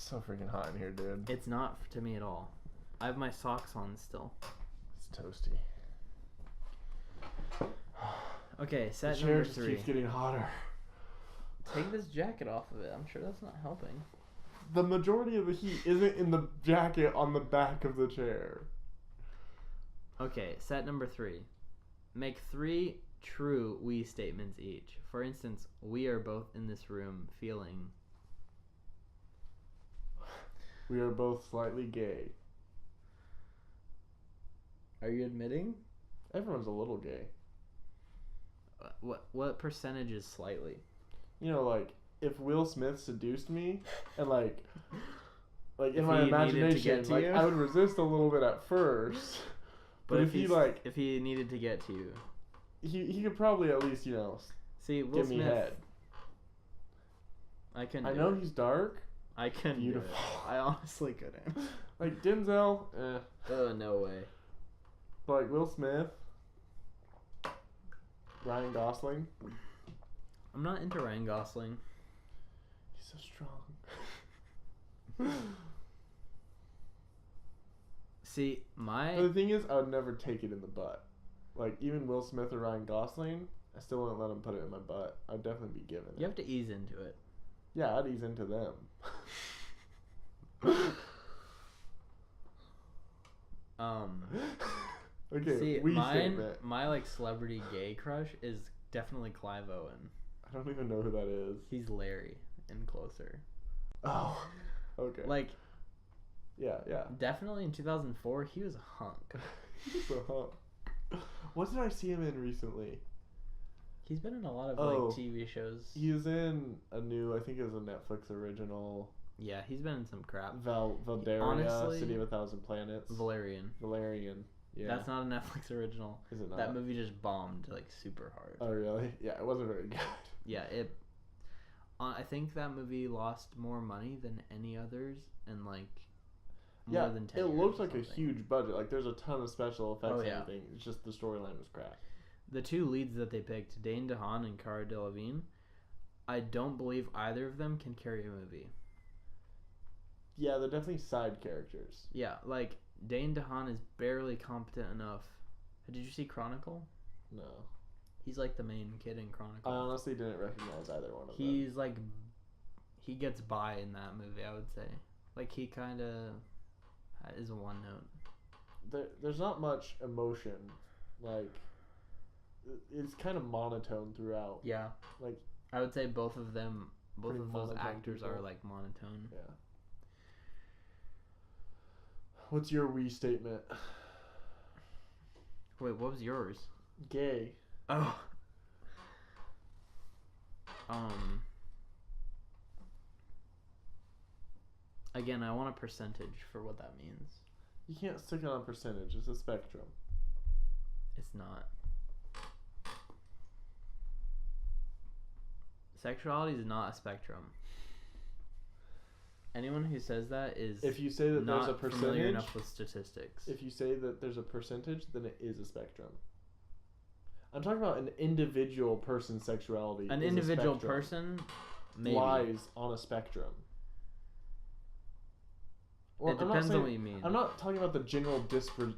so freaking hot in here, dude. It's not to me at all. I have my socks on still. It's toasty. Okay, set the number chair just 3. keeps getting hotter. Take this jacket off of it. I'm sure that's not helping. The majority of the heat isn't in the jacket on the back of the chair. Okay, set number 3. Make 3 true we statements each. For instance, we are both in this room feeling. We are both slightly gay. Are you admitting? Everyone's a little gay. What percentage is slightly? You know, like, if Will Smith seduced me, and like in If my he needed to imagination, get to like, you? I would resist a little bit at first. But if he needed to get to you, he could probably at least, you know, see, Will give me Smith, head. I couldn't. I do know it. he's dark. I couldn't. Beautiful. Do it. I honestly couldn't. Like Denzel, Oh, no way. but like Will Smith, Ryan Gosling. I'm not into Ryan Gosling. He's so strong. See, But the thing is, I would never take it in the butt. Like, even Will Smith or Ryan Gosling, I still wouldn't let him put it in my butt. I'd definitely be given it. You have to ease into it. Yeah, I'd ease into them. Okay, See, statement. my like celebrity gay crush is definitely Clive Owen. I don't even know who that is. He's Larry in Closer. Oh, okay. Like, yeah. definitely in 2004, he was a hunk. He's a hunk. What did I see him in recently? He's been in a lot of like TV shows. He was in a new, I think it was a Netflix original. Yeah, he's been in some crap. Valdaria, Honestly, City of a Thousand Planets. Valerian. Yeah. That's not a Netflix original. Is it not? That movie just bombed like super hard. Oh really? Yeah, it wasn't very good. Yeah, it. I think that movie lost more money than any others, and like more than 10 it years looks or like a something. huge budget. Like there's a ton of special effects Oh, and yeah. everything. It's just the storyline was crap. The two leads that they picked, Dane DeHaan and Cara Delevingne, I don't believe either of them can carry a movie. Yeah, they're definitely side characters. Yeah, like Dane DeHaan is barely competent enough. Did you see Chronicle? No. He's like the main kid in Chronicle. I honestly didn't recognize either one of them. He's like, he gets by in that movie, I would say. Like he kind of is a one note. There's not much emotion. Like, it's kind of monotone throughout. Yeah. Like, I would say both of those monotone actors people. are like monotone. Yeah. What's your we statement? Wait, what was yours? Gay. Oh. Again, I want a percentage for what that means. You can't stick it on percentage. It's a spectrum. It's not. Sexuality is not a spectrum. Anyone who says that is If you say that not there's a percentage, familiar enough with statistics. if you say that there's a percentage, then it is a spectrum. I'm talking about an individual person's sexuality. An is a individual spectrum. person maybe. Lies on a spectrum. Well, It depends on what you mean. I'm not talking about the general distribution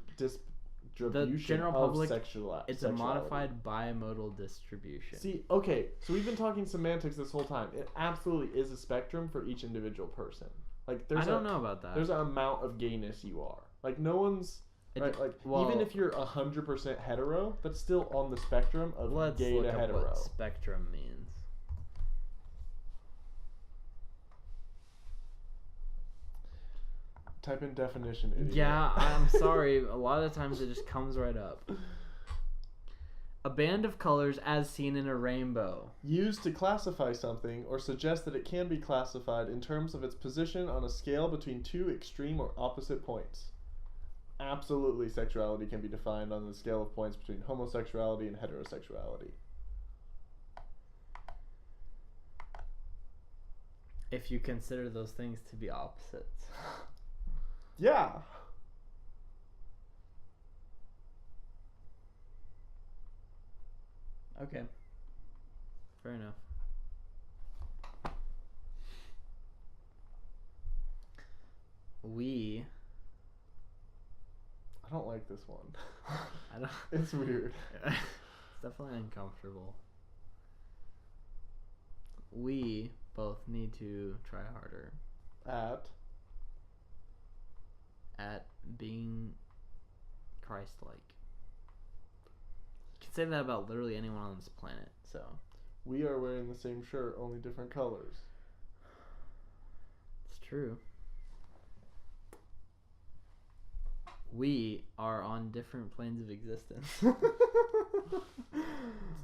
The general of public, sexuality. it's a modified bimodal distribution. See, okay, so we've been talking semantics this whole time. It absolutely is a spectrum for each individual person. Like, I don't know about that. There's an amount of gayness you are. Like, no one's right. Like, even if you're 100% hetero, that's still on the spectrum of let's gay look to up hetero. what spectrum means. Type in definition. Idiot. Yeah, I'm sorry. A lot of the times it just comes right up. A band of colors as seen in a rainbow. Used to classify something or suggest that it can be classified in terms of its position on a scale between two extreme or opposite points. Absolutely, sexuality can be defined on the scale of points between homosexuality and heterosexuality. If you consider those things to be opposites. Yeah. Okay. Fair enough. We. I don't like this one. I don't. It's weird. It's definitely uncomfortable. We both need to try harder at being Christ-like. You can say that about literally anyone on this planet. So we are wearing the same shirt, only different colors. it's true. We are on different planes of existence. It's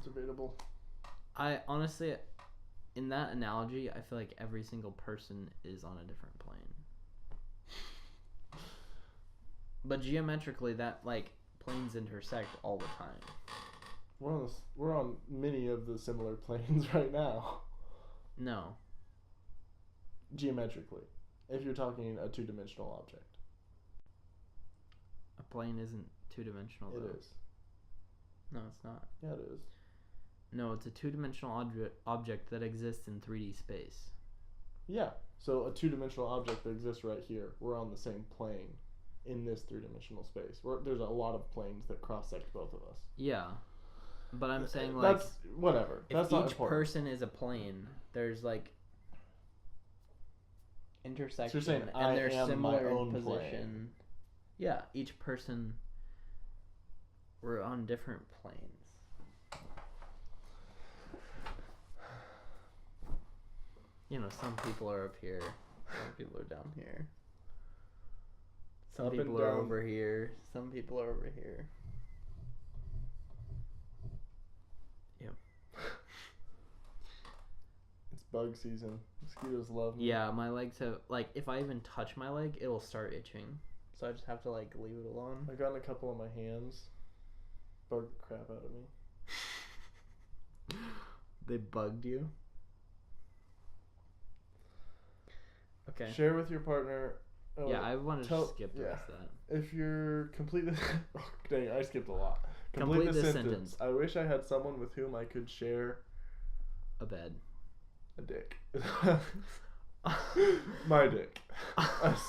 debatable. I honestly, in that analogy, I feel like every single person is on a different plane. But geometrically, that like planes intersect all the time. We're on many of the similar planes right now. No. Geometrically, if you're talking a two-dimensional object. A plane isn't two-dimensional, though. It is. No, it's not. Yeah, it is. No, it's a two-dimensional object that exists in 3D space. Yeah, so a two-dimensional object that exists right here, we're on the same plane in this three-dimensional space. There's a lot of planes that cross-sect both of us. Yeah. But I'm saying, like... That's... whatever. That's not important. If each person is a plane, there's, like... intersection. So you're saying and they're am similar my own in position. plane. Yeah, each person... we're on different planes. You know, some people are up here, some people are down here. Some Up people and are down. over here, some people are over here. Yep. It's bug season. Mosquitoes love me. Yeah, my legs have, like, if I even touch my leg, it'll start itching. So I just have to, like, leave it alone. I've gotten a couple on my hands. Bug the crap out of me. They bugged you? Okay. Share with your partner. Oh, Yeah, I wanted to skip past that. If you're completely... oh, dang, I skipped a lot. Complete the sentence. I wish I had someone with whom I could share... a bed. a dick. My dick.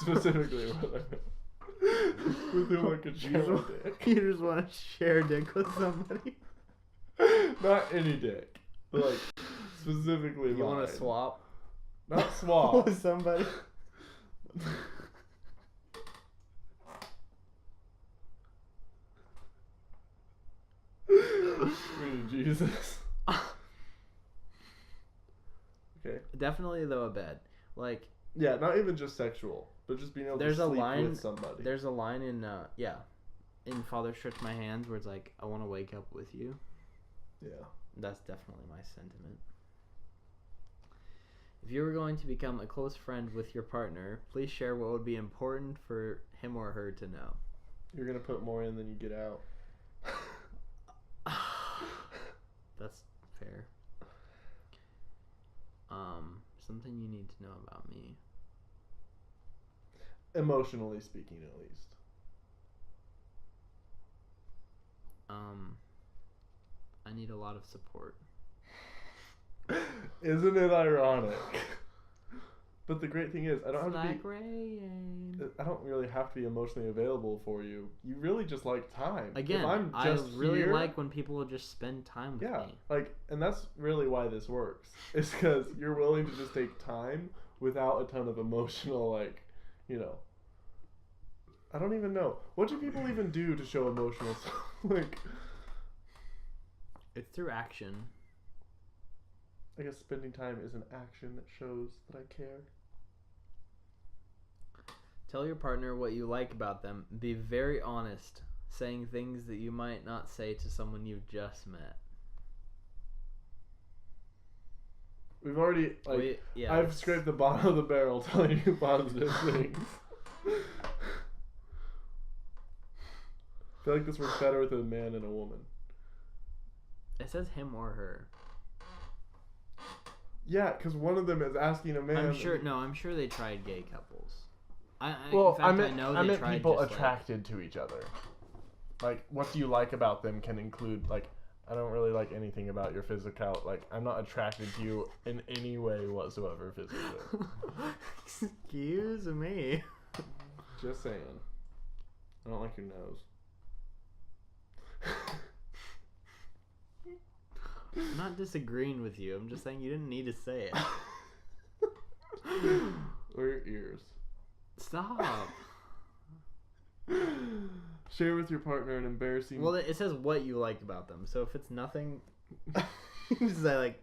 Specifically what I meant. With whom I could share a dick. You just want to share a dick with somebody? Not any dick. But like, specifically You want to swap? Not swap. With somebody? Jesus. Okay. Definitely though a bed. Like Yeah, not even just sexual, but just being able to sleep with somebody. There's a line in in Father Stretch My Hands where it's like, I want to wake up with you. Yeah. That's definitely my sentiment. If you were going to become a close friend with your partner, please share what would be important for him or her to know. You're gonna put more in than you get out. That's fair. Something you need to know about me. Emotionally speaking, at least. I need a lot of support. Isn't it ironic? But the great thing is, I don't have to be. rain. I don't really have to be emotionally available for you. You really just like time. Again, if I'm just I really here, like when people will just spend time with yeah, me. like, and that's really why this works. It's because you're willing to just take time without a ton of emotional, like, you know. I don't even know. What do people even do to show emotional stuff? Like, It's through action. I guess spending time is an action that shows that I care. Tell your partner what you like about them. Be very honest, saying things that you might not say to someone you've just met. We've already, like, I've scraped the bottom of the barrel telling you positive things. I feel like this works better with a man and a woman. It says him or her. Yeah, because one of them is asking a man. I'm sure they tried gay couples. I meant people attracted to each other. Like, what do you like about them can include, like, I don't really like anything about your physical. Like, I'm not attracted to you in any way whatsoever physically. Excuse me. Just saying. I don't like your nose. I'm not disagreeing with you. I'm just saying you didn't need to say it. Or your ears. Stop. Share with your partner an embarrassing... Well, it says what you like about them. So if it's nothing... you say, like...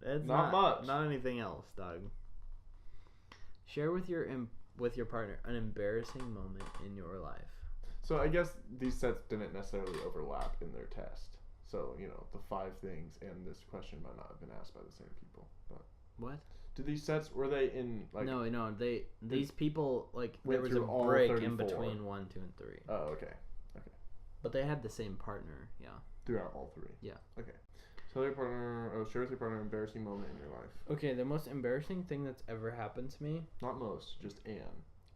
It's not much. Not anything else, Doug. Share with your partner an embarrassing moment in your life. So I guess these sets didn't necessarily overlap in their test. So, you know, the 5 things and this question might not have been asked by the same people. But what? Did these sets, were they in, like... No, these people, like, there went was a through all break 34. in between 1, 2, and 3. Oh, okay. But they had the same partner, yeah. Throughout all 3? Yeah. Okay. Tell your partner, share with your partner an embarrassing moment in your life. Okay, the most embarrassing thing that's ever happened to me... Not most, just an.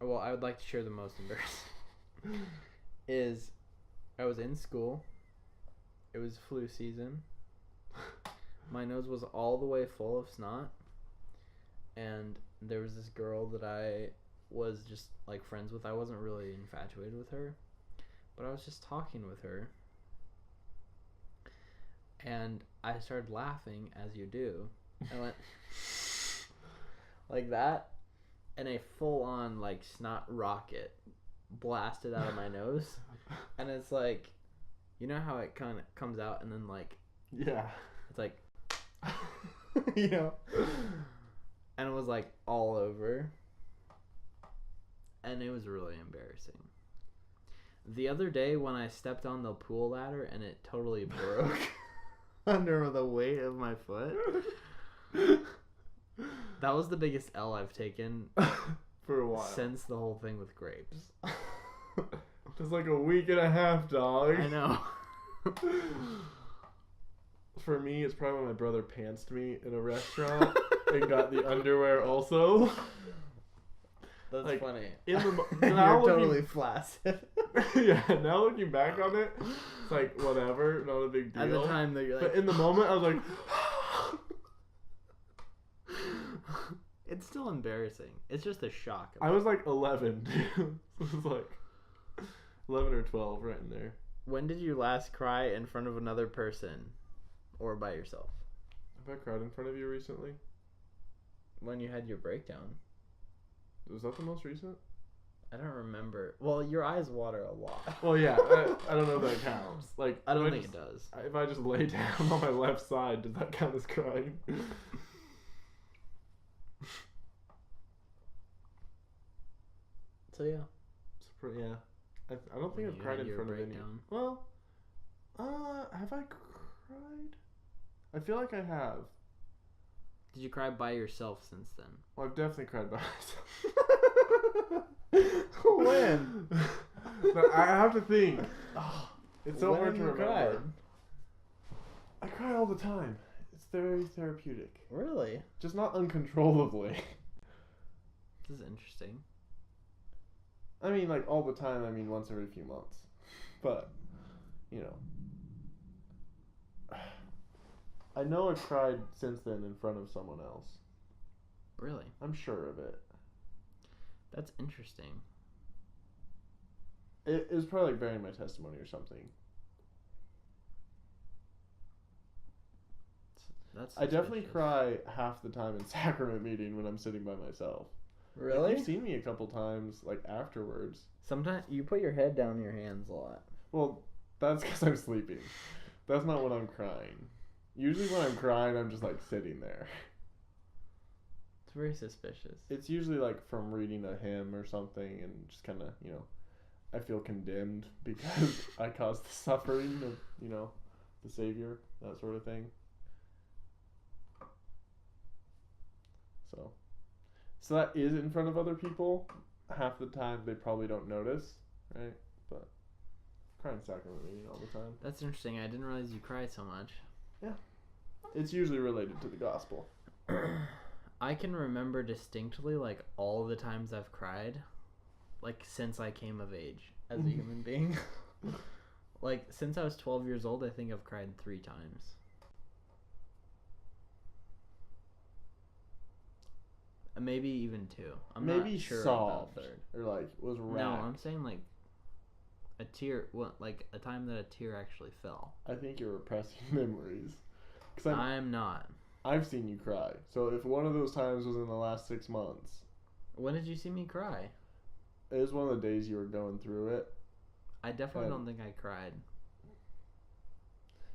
Well, I would like to share the most embarrassing. Is I was in school. It was flu season. My nose was all the way full of snot. And there was this girl that I was just, like, friends with. I wasn't really infatuated with her. But I was just talking with her. And I started laughing, as you do. I went like that. And a full-on, like, snot rocket blasted out of my nose. And it's like, you know how it kind of comes out and then, like... Yeah. It's like... you know? And it was, like, all over. And it was really embarrassing. The other day when I stepped on the pool ladder and it totally broke under the weight of my foot. That was the biggest L I've taken for a while. Since the whole thing with grapes. Just like a week and a half, dog. I know. For me, it's probably when my brother pantsed me in a restaurant and got the underwear also. That's like, funny. Now You're totally flaccid. Yeah, now looking back on it, it's like, whatever, not a big deal. At the time, that you're like... But in the moment, I was like... It's still embarrassing. It's just a shock. I was like 11. It was like 11 or 12, right in there. When did you last cry in front of another person? Or by yourself? Have I cried in front of you recently? When you had your breakdown. Was that the most recent? I don't remember. Well, your eyes water a lot. Well, yeah, I don't know if that counts. Like, I don't think it does. If I just lay down on my left side, does that count as crying? So yeah. Yeah. I don't think I've cried in front of anyone. Well, have I cried? I feel like I have. Did you cry by yourself since then? Well, I've definitely cried by myself. When? But I have to think. Oh, it's so hard to remember. Cried? I cry all the time. It's very therapeutic. Really? Just not uncontrollably. This is interesting. I mean, like, all the time, I mean, once every few months. But, you know. I know I've cried since then in front of someone else. Really? I'm sure of it. That's interesting. It was probably like bearing my testimony or something. That's I definitely cry half the time in sacrament meeting when I'm sitting by myself. Really? Like, you've seen me a couple times, like, afterwards. Sometimes you put your head down in your hands a lot. Well, that's because I'm sleeping. That's not when I'm crying. Usually when I'm crying, I'm just, like, sitting there. It's very suspicious. It's usually, like, from reading a hymn or something and just kind of, you know, I feel condemned because I caused the suffering of, you know, the Savior, that sort of thing. So that is in front of other people. Half the time they probably don't notice, right? But I cry in sacrament meeting all the time. That's interesting. I didn't realize you cry so much. Yeah. It's usually related to the gospel. I can remember distinctly, like, all the times I've cried, like, since I came of age as a human being. Like, since I was 12 years old, I think I've cried 3 times. Maybe even 2. I'm Maybe not sure sobbed about 3rd. or like was racked. No, I'm saying like a tear. Well, like a time that a tear actually fell. I think you're repressing memories. I'm not. I've seen you cry. So if one of those times was in the last 6 months. When did you see me cry? It was one of the days you were going through it. I definitely don't think I cried.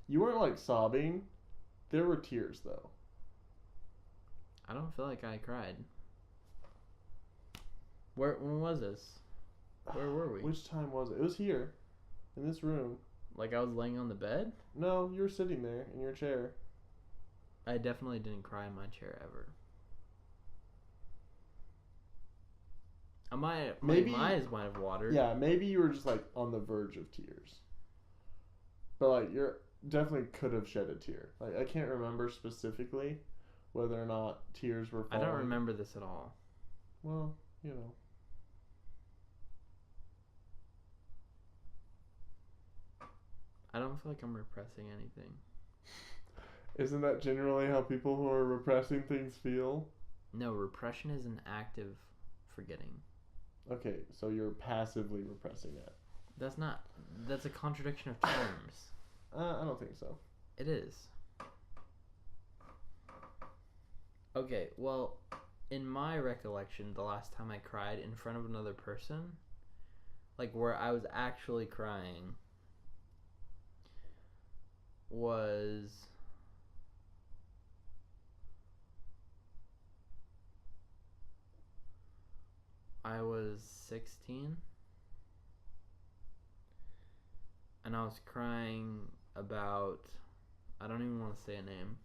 You weren't like sobbing. There were tears though. I don't feel like I cried. When was this? Where were we? Which time was it? It was here. In this room. Like I was laying on the bed? No, you were sitting there in your chair. I definitely didn't cry in my chair ever. My eyes might have watered. Yeah, maybe you were just like on the verge of tears. But like you're definitely could have shed a tear. Like I can't remember specifically whether or not tears were falling. I don't remember this at all. Well, you know. I don't feel like I'm repressing anything. Isn't that generally how people who are repressing things feel? No, repression is an active forgetting. Okay, so you're passively repressing it. That's a contradiction of terms. I don't think so. It is. Okay, well, in my recollection, the last time I cried in front of another person, like where I was actually crying, was I was 16 and I was crying about, I don't even want to say a name.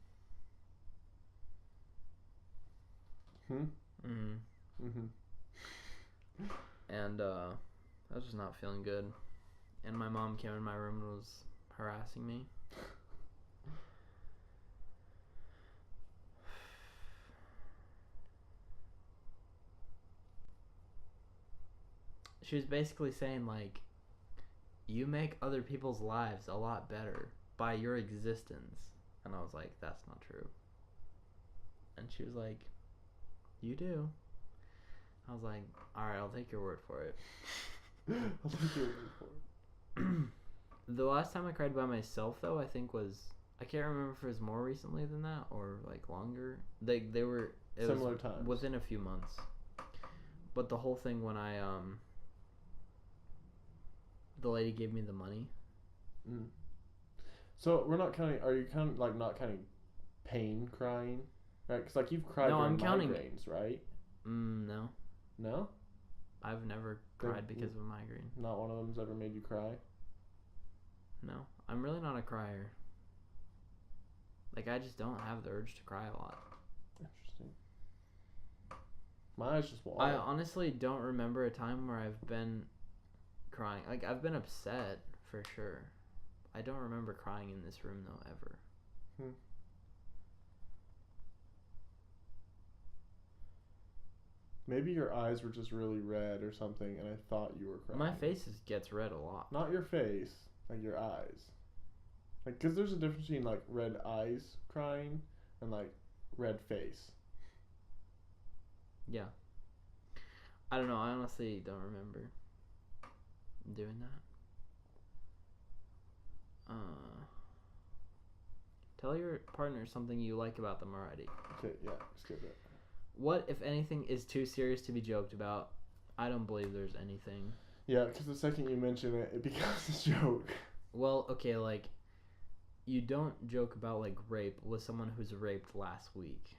And I was just not feeling good, and my mom came in my room and was harassing me. She was basically saying like, you make other people's lives a lot better by your existence. And I was like, that's not true. And she was like, you do. I was like, alright, I'll take your word for it. I'll take your word for it. The last time I cried by myself, though, I think was, I can't remember if it was more recently than that or like longer. They were similar times within a few months. But the whole thing when I the lady gave me the money. So we're not counting. Are you counting like not counting pain crying, right? Because like you've cried during migraines, right? No. No. I've never cried because of a migraine. Not one of them's ever made you cry. No, I'm really not a crier. Like I just don't have the urge to cry a lot. Interesting. My eyes just water. I honestly don't remember a time where I've been crying. Like I've been upset for sure. I don't remember crying in this room though ever. Maybe your eyes were just really red or something, and I thought you were crying. My face gets red a lot. Not your face, like your eyes. Like, because there's a difference between like red eyes crying and like red face. Yeah. I don't know. I honestly don't remember doing that. Tell your partner something you like about them already. Okay, yeah, skip it. What, if anything, is too serious to be joked about? I don't believe there's anything. Yeah, because the second you mention it, it becomes a joke. Well, okay, like, you don't joke about, like, rape with someone who's raped last week.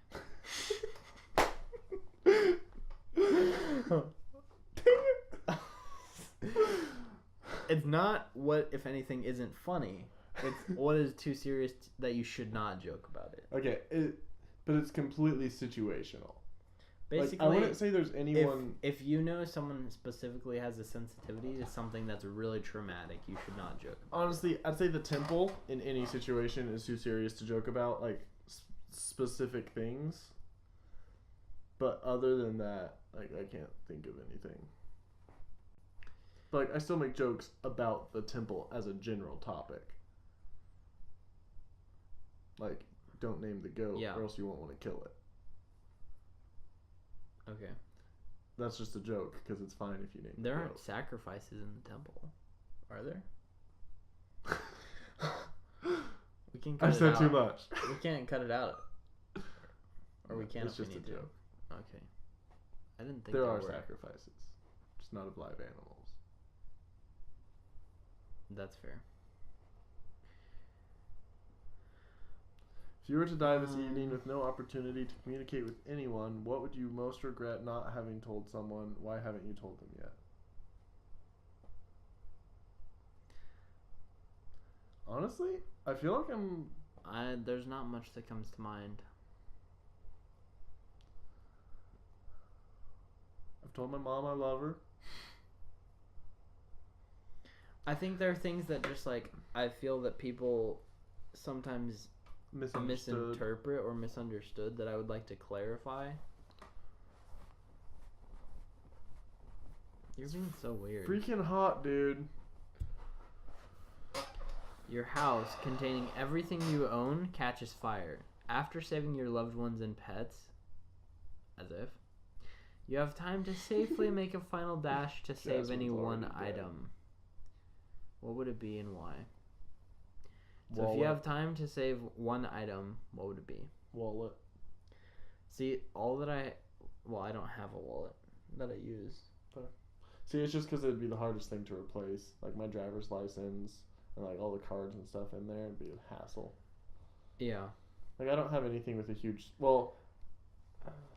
It's not what, if anything, isn't funny. It's what is too serious that you should not joke about it. Okay, but it's completely situational. Basically, like, I wouldn't say there's anyone... If you know someone specifically has a sensitivity to something that's really traumatic, you should not joke about it. Honestly, I'd say the temple in any situation is too serious to joke about, like, specific things. But other than that, like, I can't think of anything. But, like, I still make jokes about the temple as a general topic. Like, don't name the goat, or else you won't want to kill it. Okay. That's just a joke because it's fine if you name There the aren't goat. sacrifices in the temple, are there? We can cut I it said out. too much. We can't cut it out. Or we can It's if we just a need to. joke. Okay. I didn't think There are were. sacrifices, just not of live animals. That's fair. If you were to die this evening with no opportunity to communicate with anyone, what would you most regret not having told someone? Why haven't you told them yet? Honestly, I feel like There's not much that comes to mind. I've told my mom I love her. I think there are things that just like I feel that people sometimes misinterpret or misunderstood that I would like to clarify. You're being so weird. Freaking hot, dude. Your house, containing everything you own, catches fire. After saving your loved ones and pets, as if, you have time to safely make a final dash to save any one item. What would it be and why? So if you have time to save one item, what would it be? Wallet. See, I don't have a wallet that I use. See, it's just because it'd be the hardest thing to replace. Like my driver's license and like all the cards and stuff in there, it'd be a hassle. Yeah. Like I don't have anything with a huge. Well,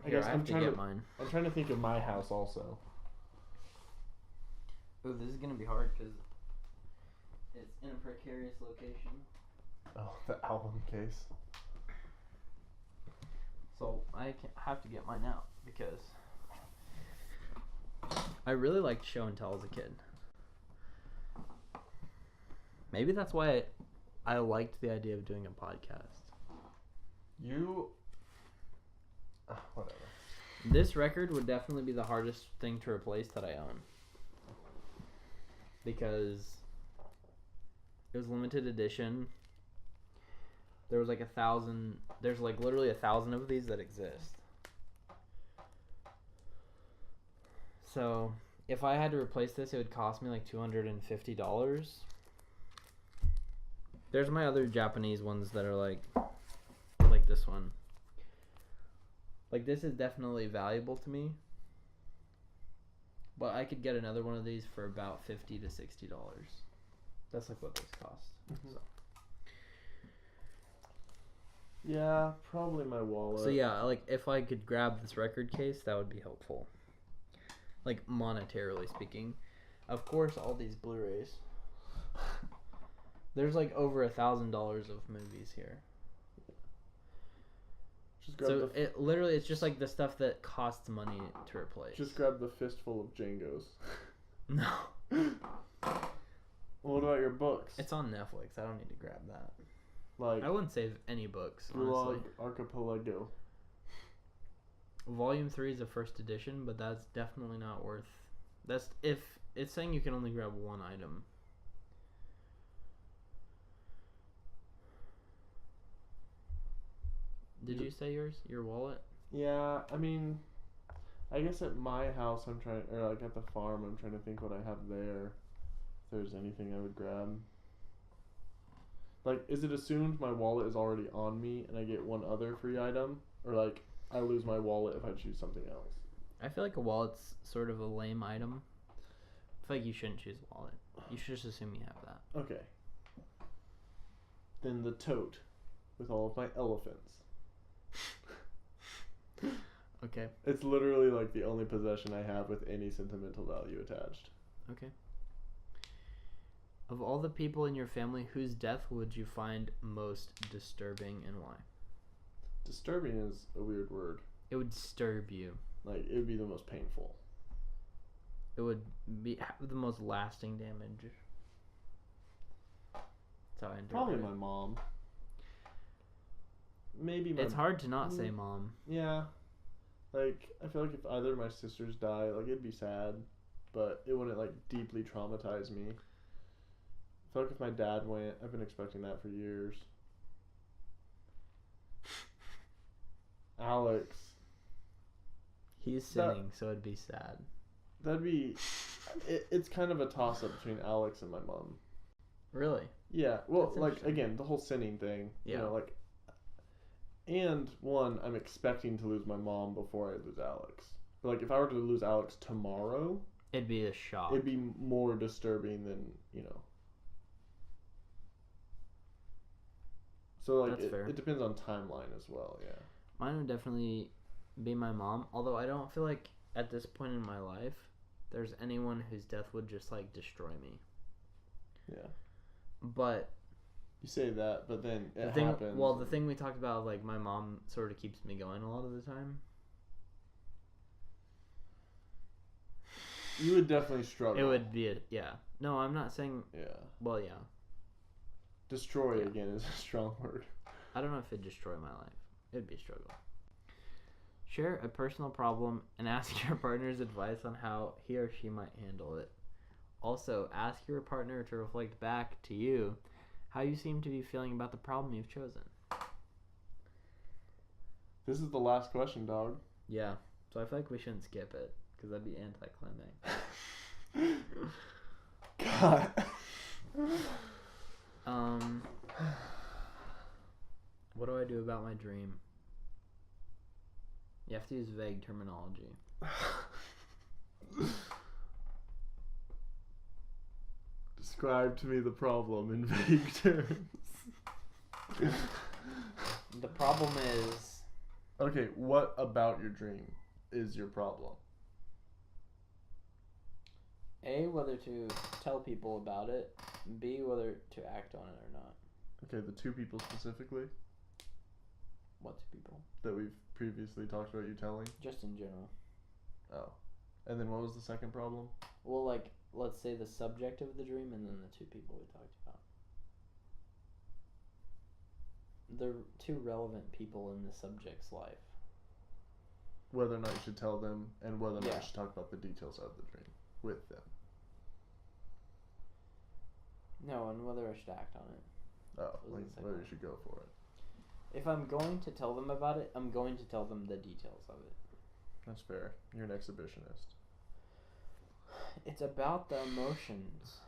I guess I'm trying to get mine. I'm trying to think of my house also. Oh, this is gonna be hard because it's in a precarious location. Oh, the album case. So I have to get mine out because I really liked show and tell as a kid. Maybe that's why I liked the idea of doing a podcast. Whatever. This record would definitely be the hardest thing to replace that I own. Because it was limited edition. There was like 1,000. There's like literally 1,000 of these that exist. So if I had to replace this, it would cost me like $250. There's my other Japanese ones that are like this one. Like this is definitely valuable to me. But I could get another one of these for about $50 to $60. That's like what this cost. Mm-hmm. So. Yeah, probably my wallet. So yeah, like if I could grab this record case, that would be helpful. Like monetarily speaking. Of course, all these Blu-rays. There's like over $1,000 of movies here. Just grab So it's just like the stuff that costs money to replace. Just grab the fistful of Django's. No. What about your books? It's on Netflix. I don't need to grab that. Like I wouldn't save any books, Gulag honestly. Archipelago. Volume 3 is a first edition, but that's definitely not worth. That's if it's saying you can only grab one item. Did you say yours? Your wallet? Yeah, I mean, I guess at my house I'm trying, or like at the farm I'm trying to think what I have there. If there's anything I would grab. Like, is it assumed my wallet is already on me and I get one other free item? Or like, I lose my wallet if I choose something else? I feel like a wallet's sort of a lame item. I feel like you shouldn't choose a wallet. You should just assume you have that. Okay. Then the tote with all of my elephants. Okay. It's literally like the only possession I have with any sentimental value attached. Okay. Of all the people in your family, whose death would you find most disturbing and why? Disturbing is a weird word. It would disturb you. Like, it would be the most painful. It would have the most lasting damage. That's how I interpret Probably it. my mom. Maybe my... It's hard to not say mom. Yeah. Like, I feel like if either of my sisters die, like, it'd be sad. But it wouldn't, like, deeply traumatize me. I feel like if my dad went, I've been expecting that for years. Alex. He's sinning, so it'd be sad. That'd be... It's kind of a toss-up between Alex and my mom. Really? Yeah. Well, like, again, the whole sinning thing. Yeah. You know, like... And, one, I'm expecting to lose my mom before I lose Alex. But, like, if I were to lose Alex tomorrow... It'd be a shock. It'd be more disturbing than, you know... So, like, it depends on timeline as well, yeah. Mine would definitely be my mom. Although I don't feel like, at this point in my life, there's anyone whose death would just, like, destroy me. Yeah. But... You say that, but then it happens. Well, the thing we talked about, like, my mom sort of keeps me going a lot of the time. You would definitely struggle. It would be yeah. No, I'm not saying... Yeah. Well, yeah. Destroy, again, is a strong word. I don't know if it'd destroy my life. It'd be a struggle. Share a personal problem and ask your partner's advice on how he or she might handle it. Also, ask your partner to reflect back to you how you seem to be feeling about the problem you've chosen. This is the last question, dog. Yeah, so I feel like we shouldn't skip it, because that'd be anticlimactic. God. What do I do about my dream? You have to use vague terminology. Describe to me the problem in vague terms. The problem is... Okay, what about your dream is your problem? A, whether to tell people about it. B, whether to act on it or not. Okay, the two people specifically? What two people? That we've previously talked about you telling? Just in general. Oh. And then what was the second problem? Well, like, let's say the subject of the dream and then the two people we talked about. The two relevant people in the subject's life. Whether or not you should tell them, and whether or not Yeah. you should talk about the details of the dream with them. No, and whether I should act on it. Oh, like whether you should go for it. If I'm going to tell them about it, I'm going to tell them the details of it. That's fair. You're an exhibitionist. It's about the emotions.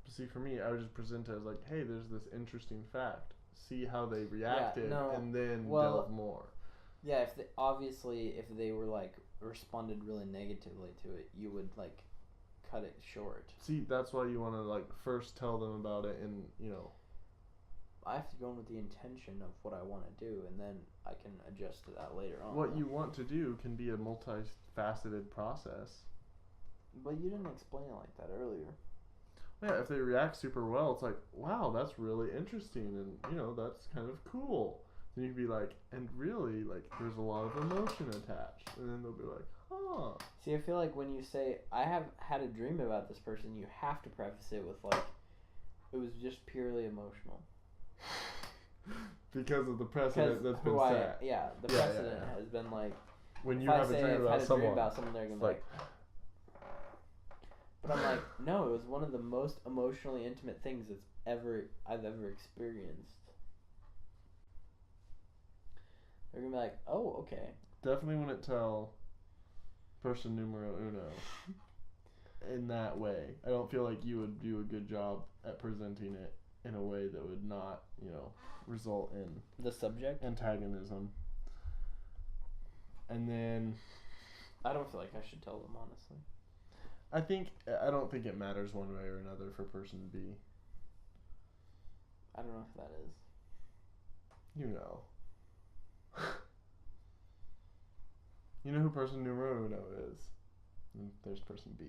See, for me, I would just present it as like, hey, there's this interesting fact. See how they reacted, and then delve more. Yeah, if they were like responded really negatively to it, you would like cut it short. See, that's why you want to like first tell them about it, and I have to go in with the intention of what I want to do, and then I can adjust to that later on. What you want to do can be a multifaceted process. But you didn't explain it like that earlier. Yeah, if they react super well, it's like, wow, that's really interesting, and that's kind of cool. Then you can be like, and really, like, there's a lot of emotion attached, and then they'll be like, huh. See, I feel like when you say, I have had a dream about this person, you have to preface it with like, it was just purely emotional. Because of the precedent that's been set. The precedent has been like, when you have a dream about someone, they're gonna be like. But I'm like, no, it was one of the most emotionally intimate things I've ever experienced. They're gonna be like, oh, okay. Definitely wouldn't tell person numero uno in that way. I don't feel like you would do a good job at presenting it in a way that would not, result in the subject antagonism. And then I don't feel like I should tell them, honestly. I don't think it matters one way or another for person B. I don't know if that is. You know. You know who person numero uno is. And there's person B.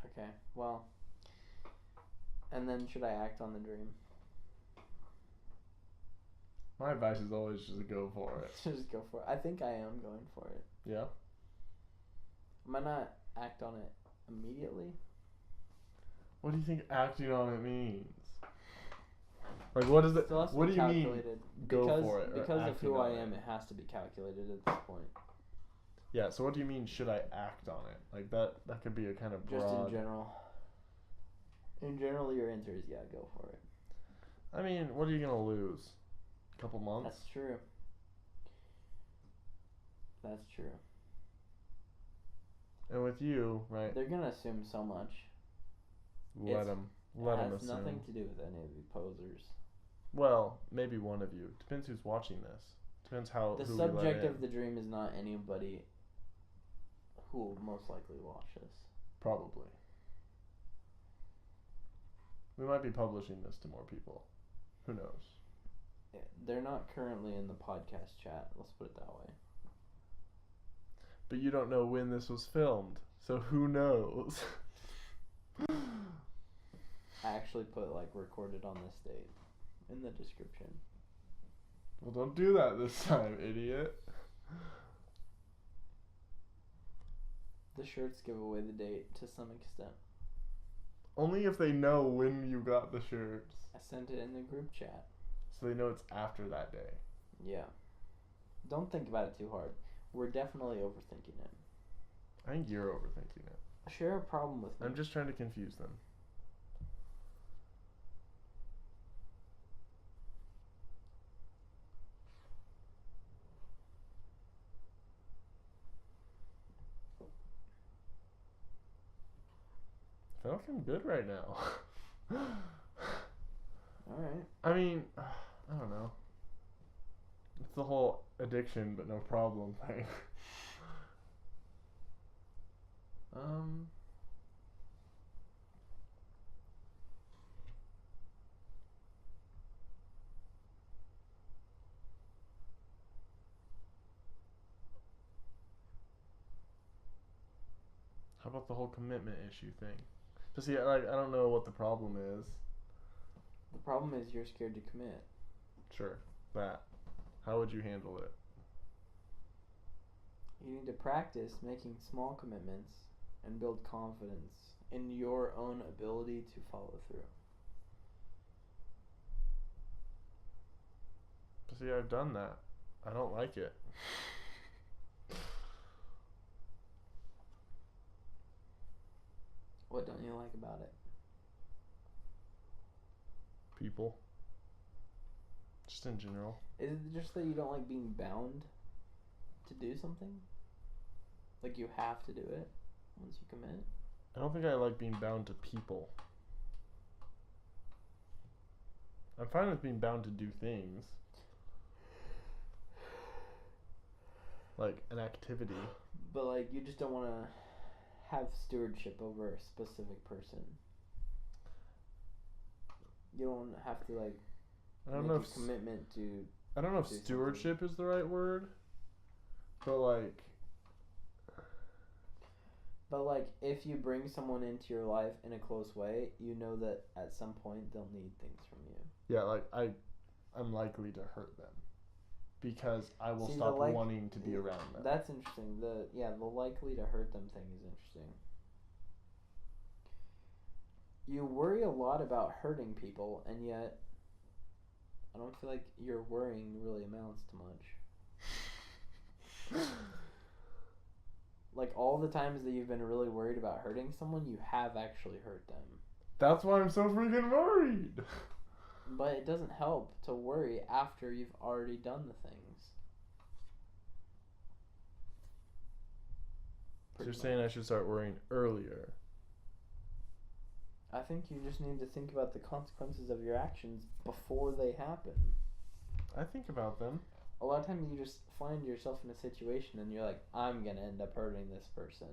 Okay, well. And then should I act on the dream? My advice is always just go for it. Just go for it. I think I am going for it. Yeah? Might not act on it immediately. What do you think acting on it means? Like, what is it? So what do you mean? Go for it. Because of who I am, it has to be calculated at this point. Yeah. So, what do you mean? Should I act on it? Like that? That could be a kind of broad. Just in general. In general, your answer is yeah, go for it. I mean, what are you gonna lose? A couple months? That's true. That's true. And with you, right? They're gonna assume so much. Let them It has assume. nothing to do with any of you posers. Well, maybe one of you. Depends who's watching this. Depends how. The who subject we let of the dream is not anybody who will most likely watch this. Probably. We might be publishing this to more people. Who knows? Yeah, they're not currently in the podcast chat. Let's put it that way. But you don't know when this was filmed, so who knows? I actually put like recorded on this date in the description. Well, don't do that this time, idiot. The shirts give away the date to some extent. Only if they know when you got the shirts. I sent it in the group chat. So they know it's after that day. Yeah. Don't think about it too hard. We're definitely overthinking it. I think you're overthinking it. Share a problem with me. I'm just trying to confuse them. I feel like I'm good right now. Alright. I mean, I don't know. It's the whole addiction but no problem thing. How about the whole commitment issue thing? Just see, like, I don't know what the problem is. The problem is you're scared to commit. Sure, that. How would you handle it? You need to practice making small commitments and build confidence in your own ability to follow through. But see, I've done that. I don't like it. What don't you like about it? People. Just in general. Is it just that you don't like being bound to do something? Like you have to do it once you commit? I don't think I like being bound to people. I'm fine with being bound to do things. Like an activity. But like you just don't want to have stewardship over a specific person. You don't have to like I don't make know a if commitment to. I don't know if do stewardship is the right word. But like if you bring someone into your life in a close way, you know that at some point they'll need things from you. yeah, like I'm likely to hurt them. Because I will See, stop wanting to be around them. That's interesting. The likely to hurt them thing is interesting. You worry a lot about hurting people, and yet I don't feel like your worrying really amounts to much. Like all the times that you've been really worried about hurting someone, you have actually hurt them. That's why I'm so freaking worried. But it doesn't help to worry after you've already done the things. So you're saying I should start worrying earlier. I think you just need to think about the consequences of your actions before they happen. I think about them. A lot of times you just find yourself in a situation and you're like, I'm going to end up hurting this person.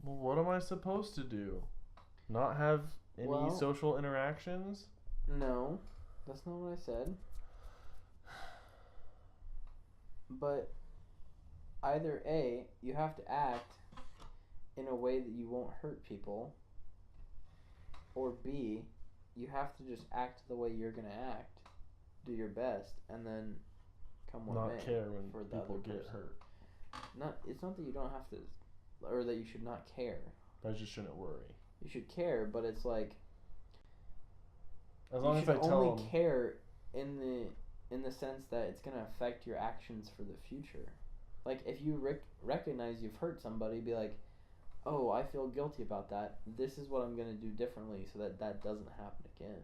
Well, what am I supposed to do? Not have any social interactions? No, that's not what I said. But either A, you have to act in a way that you won't hurt people, or B, you have to just act the way you're going to act, do your best, and then come what may. Not care when for the people other get person. hurt. It's not that you don't have to, or that you should not care. But I just shouldn't worry. You should care, but it's like as long you as I should tell only them, care in the sense that it's gonna affect your actions for the future. Like, if you recognize you've hurt somebody, be like, oh, I feel guilty about that. This is what I'm going to do differently so that that doesn't happen again.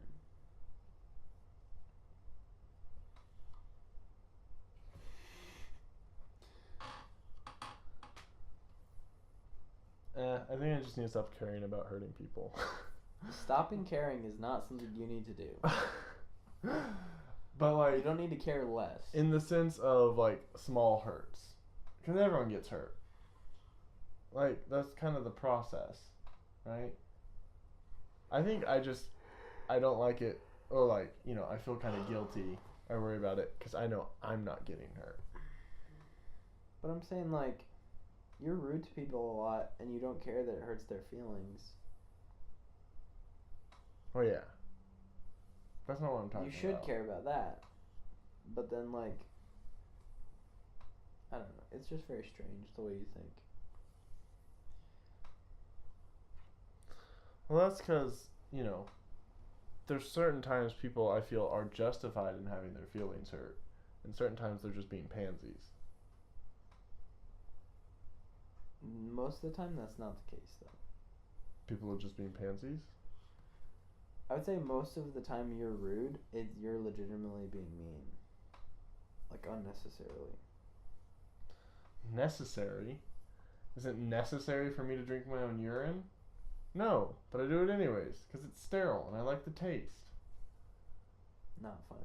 I think I just need to stop caring about hurting people. Stopping caring is not something you need to do. But, like... You don't need to care less. In the sense of, like, small hurts. Because everyone gets hurt. Like, that's kind of the process, right? I think I don't like it, or, like, you know, I feel kind of guilty. I worry about it because I know I'm not getting hurt. But I'm saying, like, you're rude to people a lot, and you don't care that it hurts their feelings. Oh, yeah. That's not what I'm talking about. You should care about that. But then, like, I don't know. It's just very strange the way you think. Well, that's because, you know, there's certain times people I feel are justified in having their feelings hurt. And certain times they're just being pansies. Most of the time, that's not the case, though. People are just being pansies? I would say most of the time you're rude, you're legitimately being mean. Like, unnecessarily. Necessary? Is it necessary for me to drink my own urine? No, but I do it anyways, because it's sterile and I like the taste. Not funny.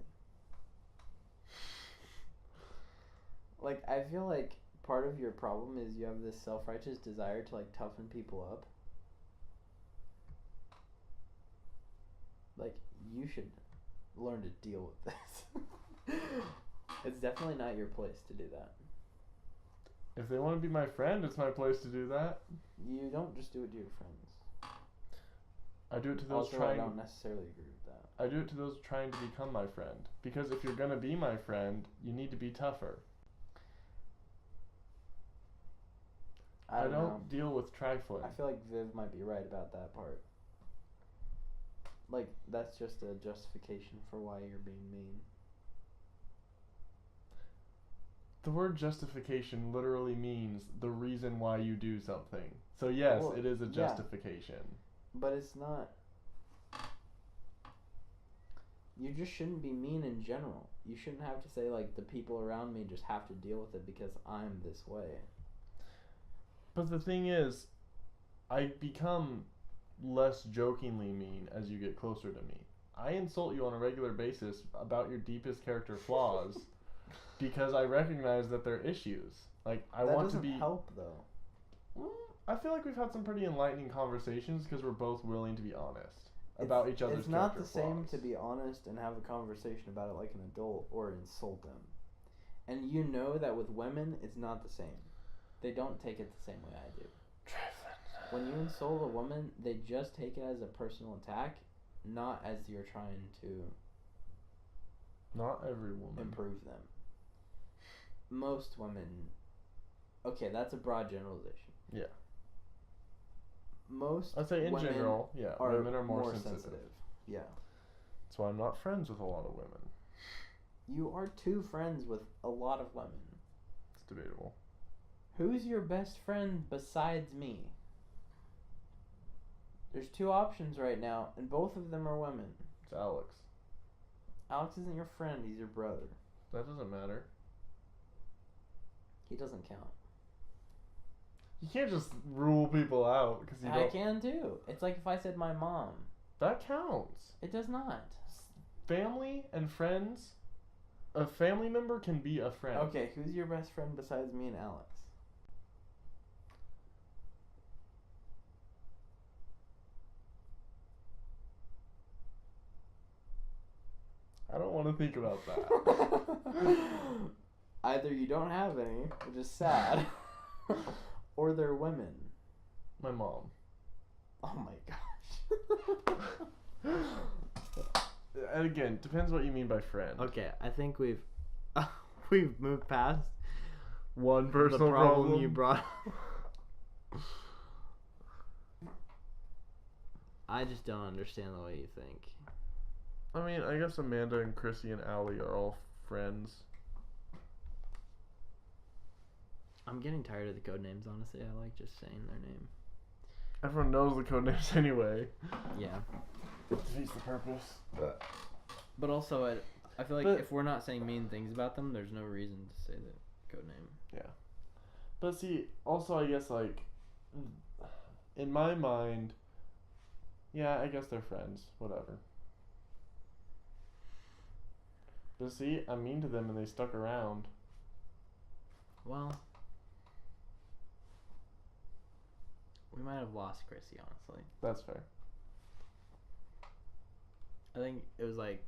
Like, I feel like part of your problem is you have this self-righteous desire to, like, toughen people up. Like, you should learn to deal with this. It's definitely not your place to do that. If they want to be my friend, it's my place to do that. You don't just do it to your friends. I do it to those also, trying... I don't necessarily agree with that. I do it to those trying to become my friend. Because if you're going to be my friend, you need to be tougher. I don't know. deal with trifling. I feel like Viv might be right about that part. Like, that's just a justification for why you're being mean. The word justification literally means the reason why you do something. So yes, well, it is a justification. Yeah, but it's not... You just shouldn't be mean in general. You shouldn't have to say, like, the people around me just have to deal with it because I'm this way. But the thing is, I become less jokingly mean as you get closer to me. I insult you on a regular basis about your deepest character flaws because I recognize that they're issues. Like, I want to be... That doesn't help, though. I feel like we've had some pretty enlightening conversations because we're both willing to be honest about each other's character flaws. It's not the same to be honest and have a conversation about it like an adult or insult them. And you know that with women, it's not the same. They don't take it the same way I do. When you insult a woman, they just take it as a personal attack, not as you're trying to... Not every woman. Improve them. Most women... Okay, that's a broad generalization. Yeah. Most I'd say in general, yeah, women are more sensitive. Yeah. That's why I'm not friends with a lot of women. You are too friends with a lot of women. It's debatable. Who's your best friend besides me? There's two options right now, and both of them are women. It's Alex. Alex isn't your friend, he's your brother. That doesn't matter. He doesn't count. You can't just rule people out because you don't... I can too. It's like if I said my mom. That counts. It does not. Family and friends... A family member can be a friend. Okay, who's your best friend besides me and Alex? I don't want to think about that. Either you don't have any, which is sad, or they're women. My mom. Oh my gosh. And again, depends what you mean by friend. Okay, I think we've moved past one personal the problem you brought. I just don't understand the way you think. I mean, I guess Amanda and Chrissy and Allie are all friends. I'm getting tired of the code names, honestly. I like just saying their name. Everyone knows the code names anyway. Yeah. It defeats the purpose. But also, I feel like if we're not saying mean things about them, there's no reason to say the code name. Yeah. But see, also I guess like, in my mind, yeah, I guess they're friends. Whatever. But see, I'm mean to them and they stuck around. Well, we might have lost Chrissy, honestly. That's fair. I think it was like,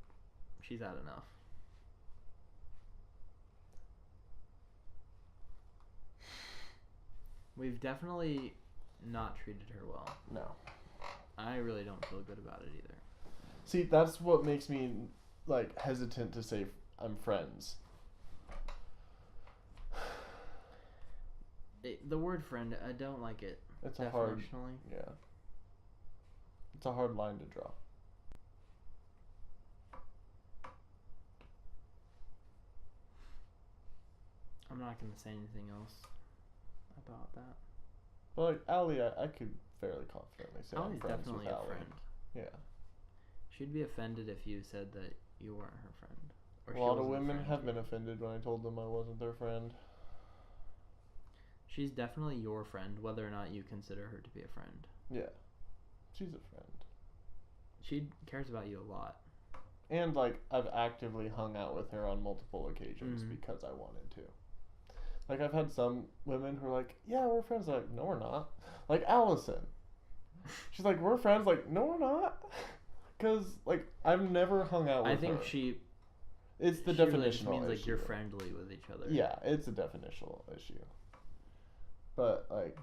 she's had enough. We've definitely not treated her well. No. I really don't feel good about it either. See, that's what makes me like hesitant to say I'm friends. The word friend, I don't like it. It's a hard, definitionally. yeah. It's a hard line to draw. I'm not gonna say anything else about that. But like Allie, I could fairly confidently say Allie's I'm friends definitely with a Allie. friend. Yeah. She'd be offended if you said that you weren't her friend. Or A she lot of wasn't women friend have to been you. offended when I told them I wasn't their friend. She's definitely your friend, whether or not you consider her to be a friend. Yeah. She's a friend. She cares about you a lot. And like I've actively hung out with her on multiple occasions Mhm. because I wanted to. Like I've had some women who are like, yeah, we're friends. Like, no, we're not. Like Allison. She's like, we're friends. Like, no, we're not. Because like I've never hung out with her. I think she. It's the she really definitional just means issue. like you're friendly with each other. Yeah, it's a definitional issue. But like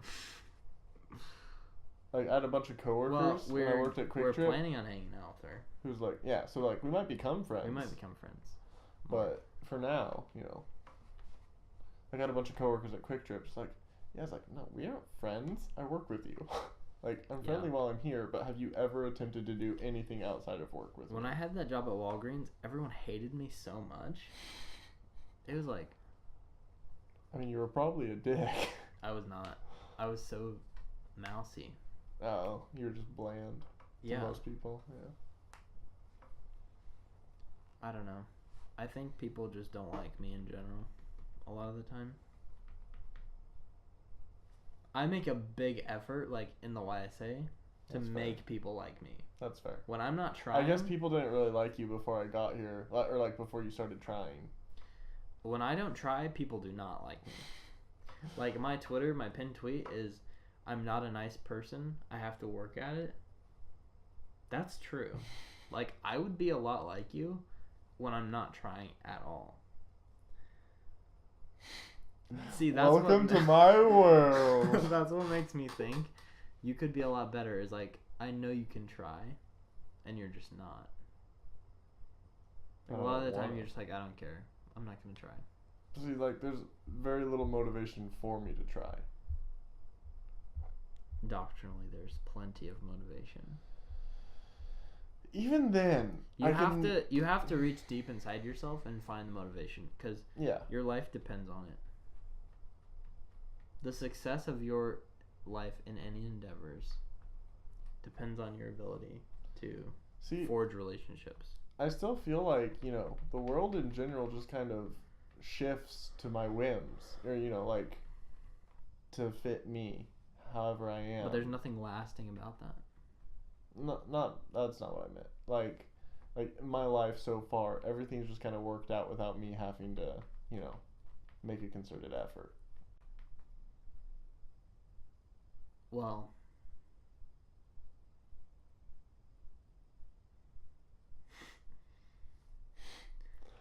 I had a bunch of coworkers when I worked at Quick we're Trip. planning on hanging out with her. Who's like, yeah, so like we might become friends. We might become friends. But for now, you know, I got a bunch of coworkers at Quick Trip. It's like, yeah, it's like, no, we aren't friends. I work with you. Like, I'm friendly while I'm here, but have you ever attempted to do anything outside of work with me? When I had that job at Walgreens, everyone hated me so much. It was like, I mean, you were probably a dick. I was not. I was so mousy. Oh, you were just bland to most people. Yeah. I don't know. I think people just don't like me in general. A lot of the time. I make a big effort, like in the YSA, to make people like me. That's fair. When I'm not trying. I guess people didn't really like you before I got here, or like before you started trying. When I don't try, people do not like me. Like my Twitter, my pinned tweet is, I'm not a nice person. I have to work at it. That's true. Like, I would be a lot like you when I'm not trying at all. See, that's Welcome to my world. That's what makes me think you could be a lot better. Is like, I know you can try, and you're just not. Like, a lot of the time, you're just like, I don't care. I'm not gonna try. See, like, there's very little motivation for me to try. Doctrinally, there's plenty of motivation. Even then, you have to reach deep inside yourself and find the motivation, because your life depends on it. The success of your life in any endeavors depends on your ability to forge relationships. I still feel like, you know, the world in general just kind of shifts to my whims, or, you know, like, to fit me however I am. But there's nothing lasting about that. That's not what I meant. Like my life so far, everything's just kind of worked out without me having to, you know, make a concerted effort. Well,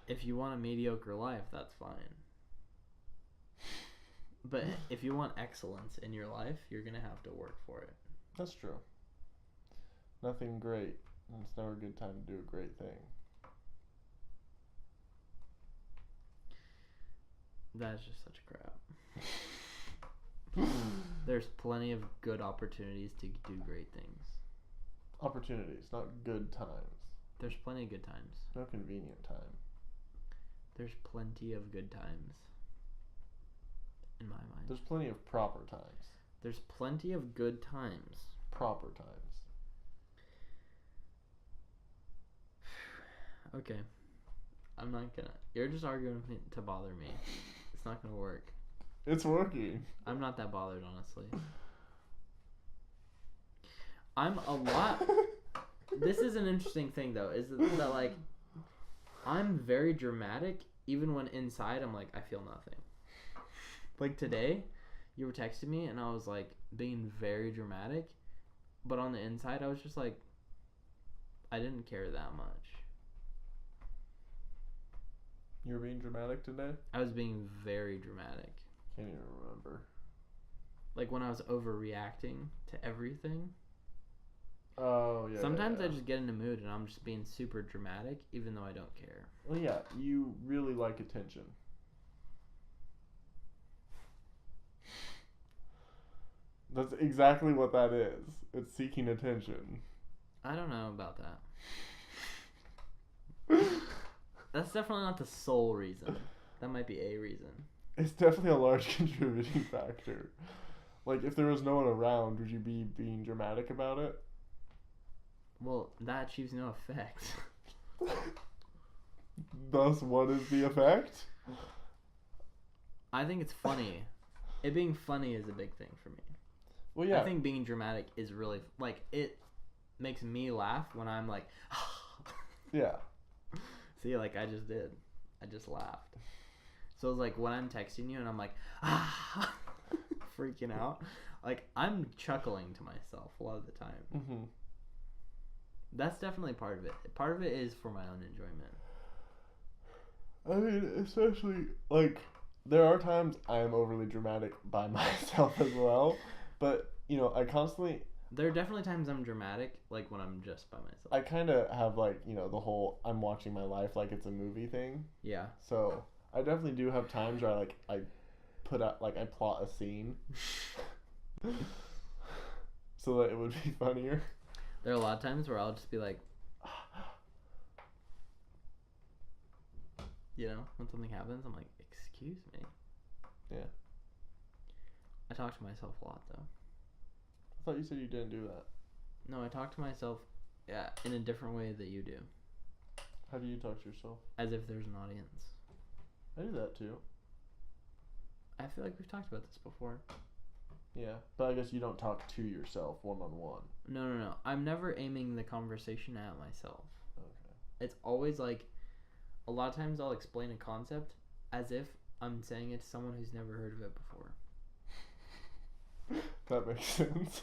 if you want a mediocre life, that's fine. But if you want excellence in your life, you're going to have to work for it. That's true. Nothing great. It's never a good time to do a great thing. That's just such crap. There's plenty of good opportunities to do great things. Opportunities, not good times. There's plenty of good times. No convenient time. There's plenty of good times. In my mind. fine. There's plenty of proper times. There's plenty of good times. Proper times. Okay. I'm not gonna. You're just arguing with me to bother me. It's not gonna work. It's working. I'm not that bothered, honestly. I'm a lot. This is an interesting thing, though, is that, like, I'm very dramatic, even when inside I'm like, I feel nothing. Like, today, you were texting me, and I was, like, being very dramatic, but on the inside, I was just like, I didn't care that much. You were being dramatic today? I was being very dramatic. Can't even remember. Like, when I was overreacting to everything. Oh, yeah. Sometimes yeah. I just get in a mood and I'm just being super dramatic, even though I don't care. Well, yeah, you really like attention. That's exactly what that is. It's seeking attention. I don't know about that. That's definitely not the sole reason. That might be a reason. It's definitely a large contributing factor. Like, if there was no one around, would you be being dramatic about it? Well, that achieves no effect. Thus, what is the effect? I think it's funny. It being funny is a big thing for me. Well, yeah. I think being dramatic is really, like, it makes me laugh when I'm like, Yeah. See, like, I just did. I just laughed. So it's like when I'm texting you and I'm like, freaking out, like, I'm chuckling to myself a lot of the time. Mm-hmm. That's definitely part of it. Part of it is for my own enjoyment. I mean, especially, like, there are times I am overly dramatic by myself as well. But, you know, I constantly... There are definitely times I'm dramatic, like, when I'm just by myself. I kind of have, like, you know, the whole I'm watching my life like it's a movie thing. Yeah. So, I definitely do have times where, I put out, like, I plot a scene. So that it would be funnier. There are a lot of times where I'll just be like, you know, when something happens, I'm like, excuse me. Yeah. I talk to myself a lot, though. I thought you said you didn't do that. No, I talk to myself, yeah, in a different way that you do. How do you talk to yourself? As if there's an audience. I do that too. I feel like we've talked about this before. Yeah, but I guess you don't talk to yourself one-on-one. No. I'm never aiming the conversation at myself. Okay. It's always like, a lot of times I'll explain a concept as if I'm saying it to someone who's never heard of it before. That makes sense.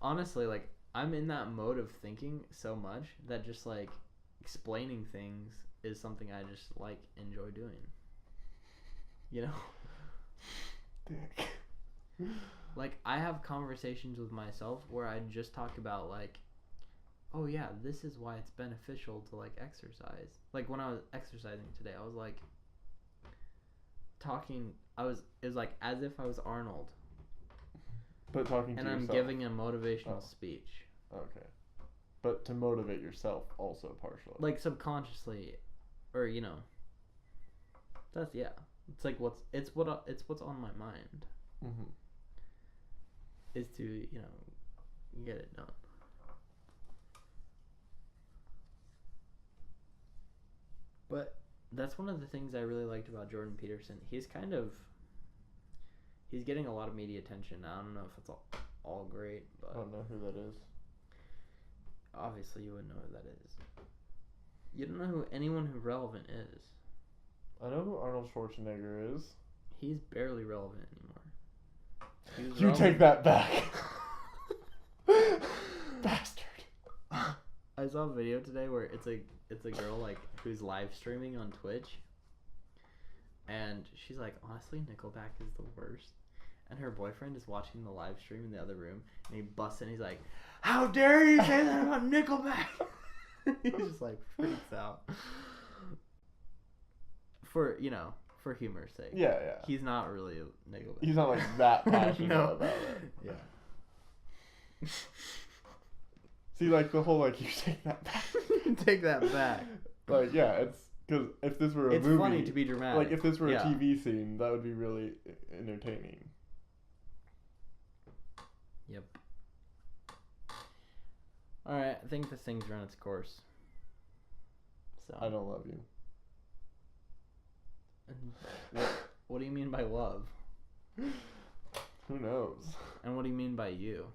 Honestly, like, I'm in that mode of thinking so much that just, like, explaining things is something I just, like, enjoy doing. You know? Dick. Like, I have conversations with myself where I just talk about, like, oh yeah, this is why it's beneficial to, like, exercise. Like, when I was exercising today, I was like it was like as if I was Arnold. But talking to and yourself. I'm giving a motivational speech. Okay. But to motivate yourself also partially. Like, subconsciously, or, you know, that's, yeah. It's like it's what's on my mind. Mm-hmm. Is to, you know, get it done. But that's one of the things I really liked about Jordan Peterson. He's getting a lot of media attention. I don't know if it's all great, but I don't know who that is. Obviously you wouldn't know who that is. You don't know who anyone who relevant is. I know who Arnold Schwarzenegger is. He's barely relevant anymore. You take that back. Bastard. I saw a video today where it's a girl, like, who's live streaming on Twitch, and she's like, honestly, Nickelback is the worst. And her boyfriend is watching the live stream in the other room, and he busts in, he's like, how dare you say that about Nickelback? He just, like, freaks out. For humor's sake. Yeah. He's not really a Nickelback. He's not, like, that passionate No. about it. Yeah. See, like, the whole, like, you take that back. Take that back. Like, yeah, it's Because if this were a It's movie, funny to be dramatic. like if this were Yeah. a TV scene, that would be really entertaining. Yep. Alright, I think this thing's run its course. So I don't love you. What do you mean by love? Who knows? And what do you mean by you?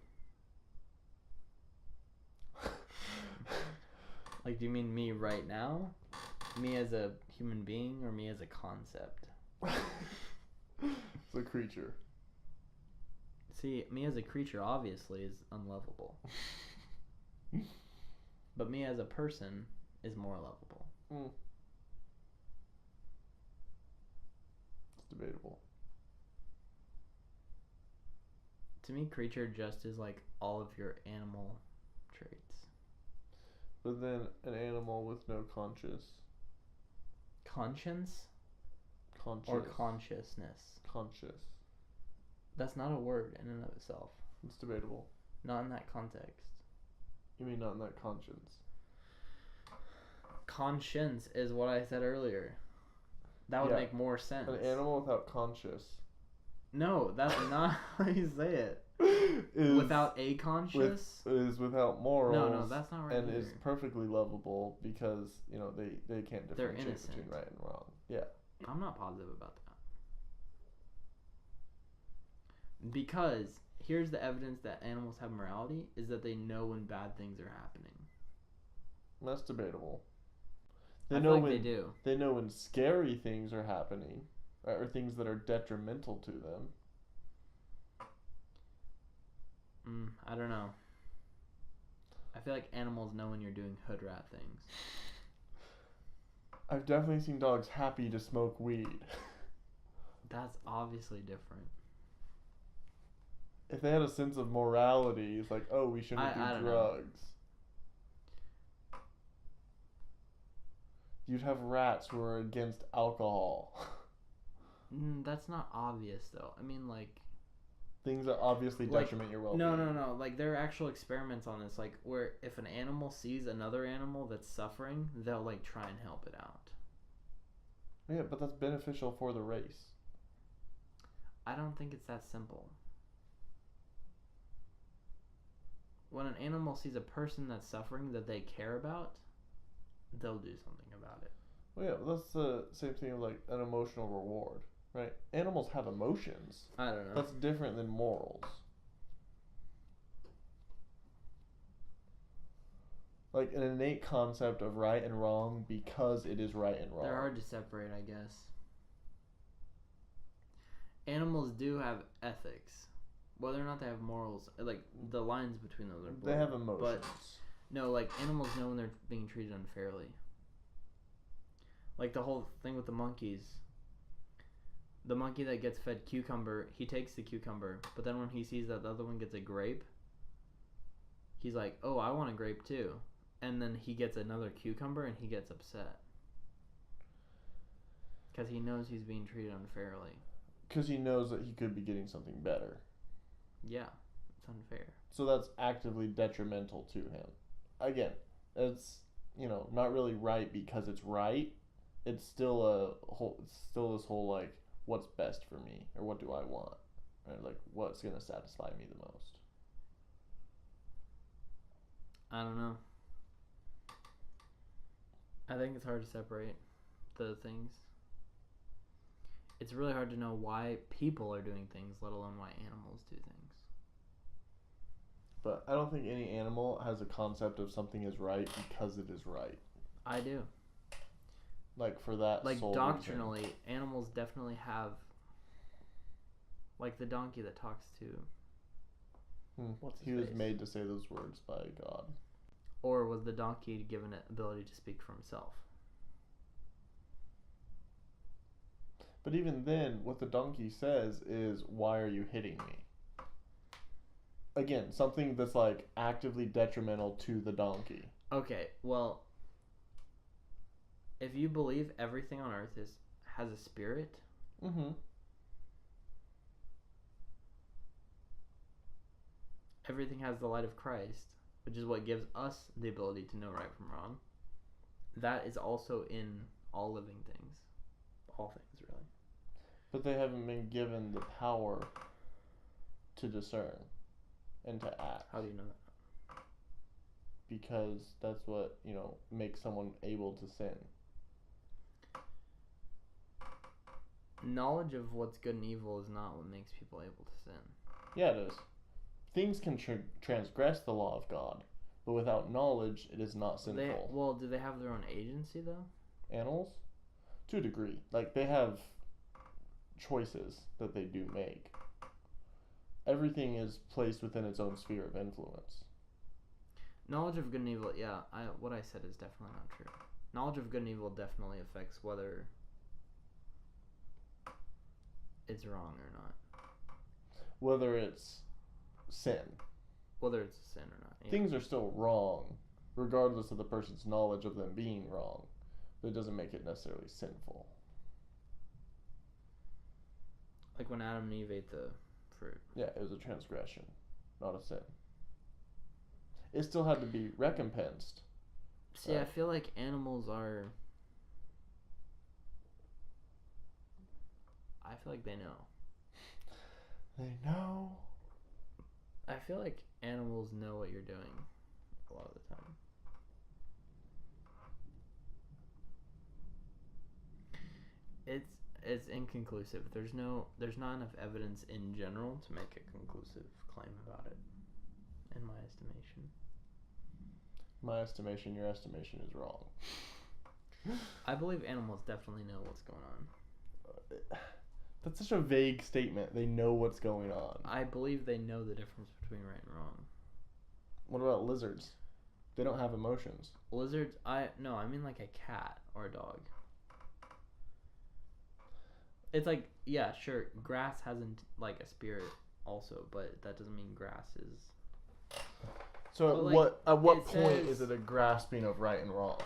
Like, do you mean me right now? Me as a human being, or me as a concept? It's a creature. See, me as a creature obviously is unlovable. But me as a person is more lovable. Mm. It's debatable. To me, creature just is like all of your animal traits. But then an animal with no conscience. Conscience? Conscious. Or consciousness? Conscious. That's not a word in and of itself. It's debatable. Not in that context. You mean not in that conscience? Conscience is what I said earlier. That would make more sense. An animal without conscious. No, that's not how you say it. Without a conscious? Is without morals. No, that's not right. And either. is perfectly lovable because, you know, they can't differentiate between right and wrong. Yeah. I'm not positive about that. Because here's the evidence that animals have morality is that they know when bad things are happening. That's debatable. I feel like they do. They know when scary things are happening, or things that are detrimental to them. I don't know. I feel like animals know when you're doing hood rat things. I've definitely seen dogs happy to smoke weed. That's obviously different. If they had a sense of morality, it's like, oh, we shouldn't do drugs. You'd have rats who are against alcohol. That's not obvious, though. I mean, like... Things that obviously detriment your well-being. No. Like, there are actual experiments on this, like, where if an animal sees another animal that's suffering, they'll, like, try and help it out. Yeah, but that's beneficial for the race. I don't think it's that simple. When an animal sees a person that's suffering that they care about, they'll do something about it. Well, yeah, but that's the same thing with, like, an emotional reward, right? Animals have emotions. I don't know. That's different than morals. Like, an innate concept of right and wrong because it is right and wrong. They're hard to separate, I guess. Animals do have ethics. Whether or not they have morals, like, the lines between those are blurred. They have emotions. But, no, like, animals know when they're being treated unfairly. Like, the whole thing with the monkeys. The monkey that gets fed cucumber, he takes the cucumber, but then when he sees that the other one gets a grape, he's like, oh, I want a grape too. And then he gets another cucumber and he gets upset. Because he knows he's being treated unfairly. Because he knows that he could be getting something better. Yeah, it's unfair. So that's actively detrimental to him. Again, it's, you know, not really right because it's right. It's still this whole, like, what's best for me, or what do I want, right? Like, what's gonna satisfy me the most. I don't know. I think it's hard to separate the things. It's really hard to know why people are doing things, let alone why animals do things. But I don't think any animal has a concept of something is right because it is right. I do. Like, for that like, sole doctrinally, reason. animals definitely have, like, the donkey that talks to what's his He was face? made to say those words by God. Or was the donkey given an ability to speak for himself? But even then, what the donkey says is, why are you hitting me? Again, something that's, like, actively detrimental to the donkey. Okay, well, if you believe everything on earth has a spirit, everything has the light of Christ, which is what gives us the ability to know right from wrong. That is also in all living things. All things, really. But they haven't been given the power to discern and to act. How do you know that? Because that's what, makes someone able to sin. Knowledge of what's good and evil is not what makes people able to sin. Yeah, it is. Things can transgress the law of God, but without knowledge, it is not sinful. Do they have their own agency, though? Animals? To a degree. Like, they have choices that they do make. Everything is placed within its own sphere of influence. Knowledge of good and evil, yeah, what I said is definitely not true. Knowledge of good and evil definitely affects whether it's wrong or not. Whether it's sin. Whether it's a sin or not. Yeah. Things are still wrong, regardless of the person's knowledge of them being wrong. But it doesn't make it necessarily sinful. Like when Adam and Eve ate the fruit. Yeah, it was a transgression, not a sin. It still had to be recompensed. See, I feel like animals are... I feel like they know. They know? I feel like animals know what you're doing a lot of the time. It's inconclusive. There's not enough evidence in general to make a conclusive claim about it, in my estimation. My estimation, your estimation is wrong. I believe animals definitely know what's going on. That's such a vague statement. They know what's going on. I believe they know the difference between right and wrong. What about lizards? They don't have emotions. Lizards, I mean like a cat or a dog. It's like, yeah, sure, grass hasn't like a spirit also, but that doesn't mean grass is... So at what point is it a grasping of right and wrong?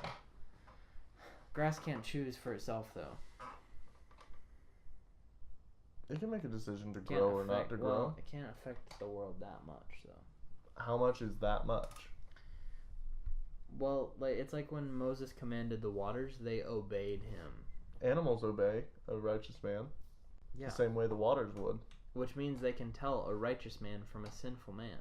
Grass can't choose for itself, though. It can make a decision to grow or not to grow. Well, it can't affect the world that much, though. How much is that much? Well, it's like when Moses commanded the waters, they obeyed him. Animals obey a righteous man. Yeah. The same way the waters would. Which means they can tell a righteous man from a sinful man.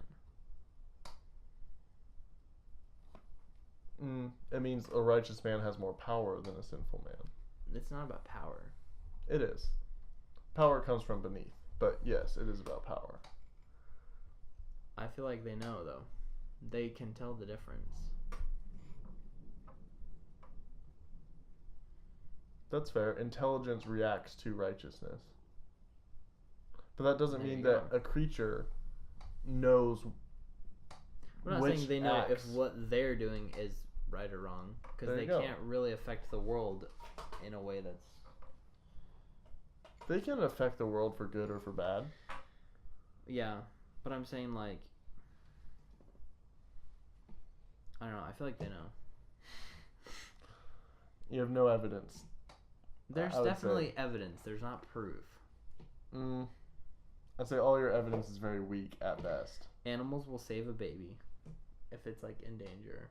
It means a righteous man has more power than a sinful man. It's not about power. It is. Power comes from beneath. But yes, it is about power. I feel like they know, though. They can tell the difference. That's fair. Intelligence reacts to righteousness. But that doesn't mean that a creature knows. We're not saying they know if what they're doing is right or wrong, because they can't really affect the world in a way that's... They can affect the world for good or for bad. Yeah, but I'm saying, like... I don't know, I feel like they know. You have no evidence. There's definitely evidence. There's not proof. I'd say all your evidence is very weak at best. Animals will save a baby if it's like in danger.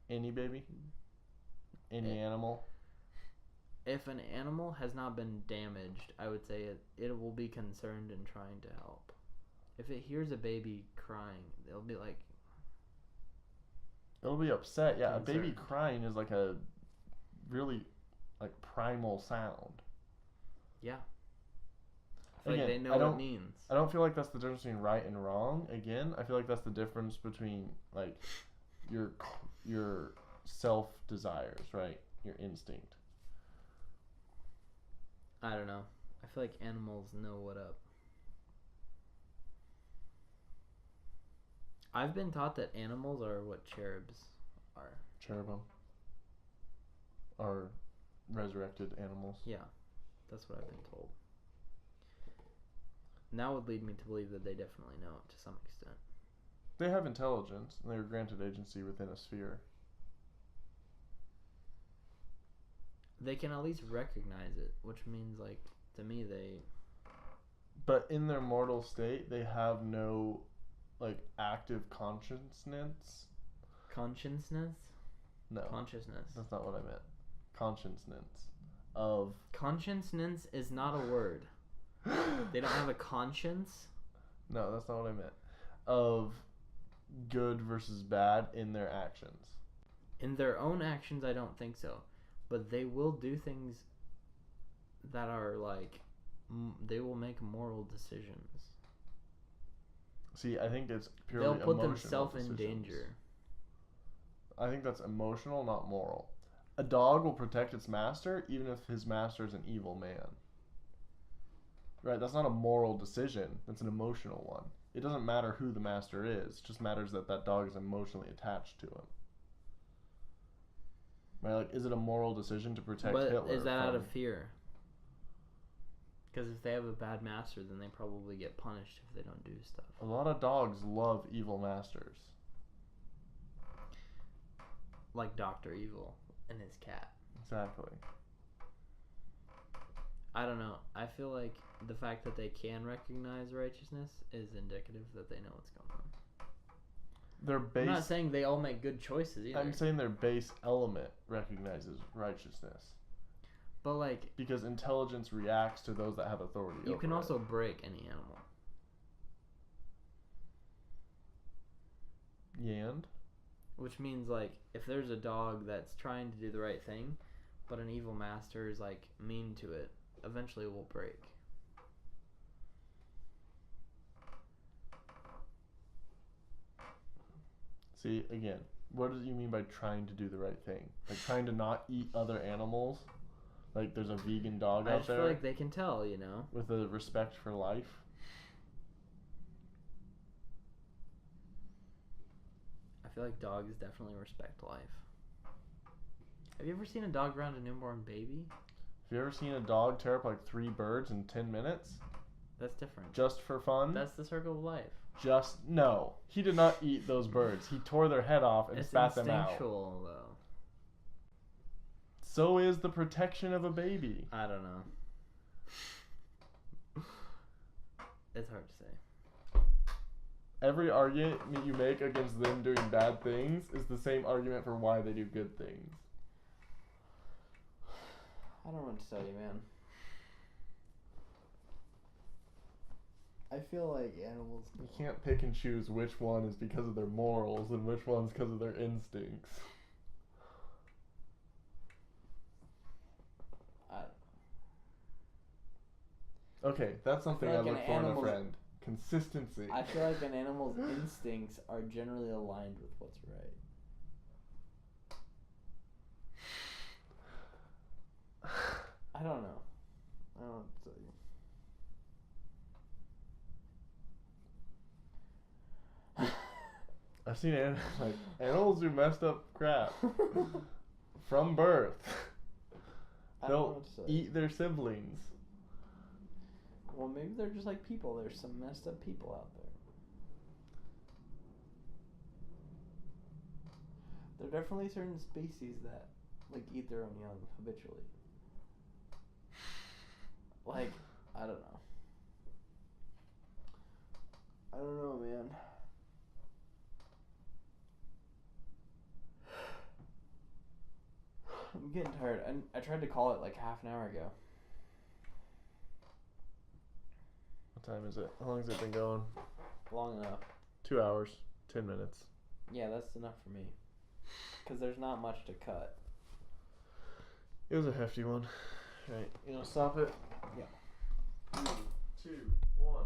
Any baby? Any animal? If an animal has not been damaged, I would say it will be concerned and trying to help. If it hears a baby crying, it'll be like... It'll be upset. Yeah, concerned. A baby crying is like a really like primal sound. Yeah. I feel like they know what it means. I don't feel like that's the difference between right and wrong. Again, I feel like that's the difference between like your self desires, right? Your instinct. I don't know. I feel like animals know what up. I've been taught that animals are what cherubs are. Cherubim are resurrected animals. Yeah, that's what I've been told. And that would lead me to believe that they definitely know it to some extent. They have intelligence, and they are granted agency within a sphere. They can at least recognize it, which means, like, to me, they... But in their mortal state, they have no, like, active consciousness. Consciousness? No. Consciousness. That's not what I meant. consciousness of... Consciousness is not a word. They don't have a conscience? No, that's not what I meant. Of good versus bad in their actions. In their own actions, I don't think so. But they will do things that are like... they will make moral decisions. See, I think it's purely emotional. They'll put themselves in danger. I think that's emotional, not moral. A dog will protect its master even if his master is an evil man. Right, that's not a moral decision. That's an emotional one. It doesn't matter who the master is. It just matters that that dog is emotionally attached to him. Right, like, is it a moral decision to protect Hitler? But is that out of fear? Because if they have a bad master, then they probably get punished if they don't do stuff. A lot of dogs love evil masters. Like Dr. Evil and his cat. Exactly. I don't know. I feel like the fact that they can recognize righteousness is indicative that they know what's going on. Their base... I'm not saying they all make good choices either. I'm saying their base element recognizes righteousness. But like... because intelligence reacts to those that have authority over it. You can also break any animal. And? Which means like, if there's a dog that's trying to do the right thing, but an evil master is like mean to it, eventually it will break. See, again, what do you mean by trying to do the right thing? Like trying to not eat other animals? Like there's a vegan dog out there? I feel like they can tell, you know? With a respect for life? I feel like dogs definitely respect life. Have you ever seen a dog around a newborn baby? Have you ever seen a dog tear up like 3 birds in 10 minutes? That's different. Just for fun? That's the circle of life. No. He did not eat those birds. He tore their head off and spat them out. It's instinctual, though. So is the protection of a baby. I don't know. It's hard to say. Every argument you make against them doing bad things is the same argument for why they do good things. I don't know what to tell you, man. I feel like animals... You can't pick and choose which one is because of their morals and which one's because of their instincts. I don't know. Okay, that's something I look for in a friend. Consistency. I feel like an animal's instincts are generally aligned with what's right. I don't know. I don't know what to tell you. I've seen animals do messed up crap from birth. They'll eat their siblings. Well, maybe they're just like people. There's some messed up people out there. There are definitely certain species that like eat their own young habitually. Like, I don't know. I don't know, man. I'm getting tired. I tried to call it like half an hour ago. What time is it? How long has it been going? Long enough. 2 hours, 10 minutes. Yeah, that's enough for me. Because there's not much to cut. It was a hefty one. Right, you gonna stop it? Yeah. 3, 2, 1.